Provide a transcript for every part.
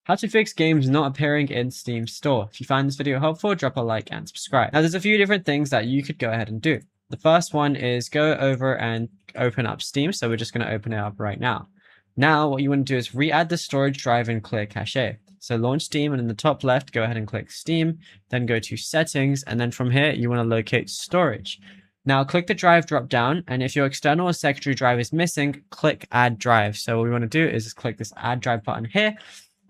How to fix games not appearing in Steam Store. If you find this video helpful, drop a like and subscribe. Now, there's a few different things that you could go ahead and do. The first one is go over and open up Steam. So we're just going to open it up right now. Now, what you want to do is re-add the storage drive and clear cache. So launch Steam, and in the top left, go ahead and click Steam, then go to settings. And then from here, you want to locate storage. Now click the drive drop down, and if your external or secondary drive is missing, click add drive. So what we want to do is just click this add drive button here.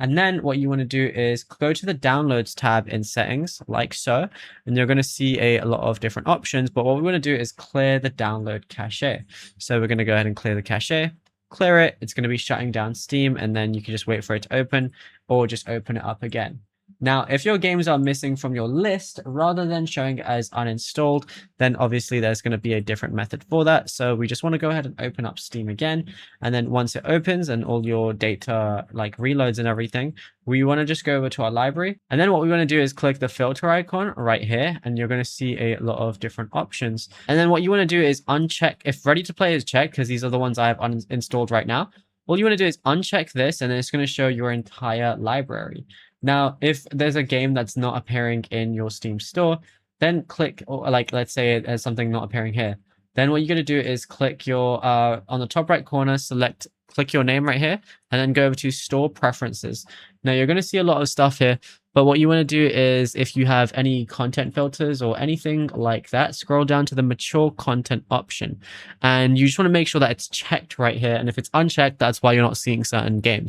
And then what you want to do is go to the downloads tab in settings like so, and you're going to see a lot of different options. But what we want to do is clear the download cache. So we're going to go ahead and clear the cache, clear it. It's going to be shutting down Steam, and then you can just wait for it to open or just open it up again. Now, if your games are missing from your list rather than showing it as uninstalled, then obviously there's going to be a different method for that. So we just want to go ahead and open up Steam again. And then once it opens and all your data like reloads and everything, we want to just go over to our library. And then what we want to do is click the filter icon right here, and you're going to see a lot of different options. And then what you want to do is uncheck if ready to play is checked, because these are the ones I have uninstalled right now. All you want to do is uncheck this, and then it's going to show your entire library. Now, if there's a game that's not appearing in your Steam store, then click, or like, let's say it has something not appearing here. Then what you're going to do is click your, on the top right corner, click your name right here, and then go over to store preferences. Now you're going to see a lot of stuff here, but what you want to do is if you have any content filters or anything like that, scroll down to the mature content option, and you just want to make sure that it's checked right here. And if it's unchecked, that's why you're not seeing certain games.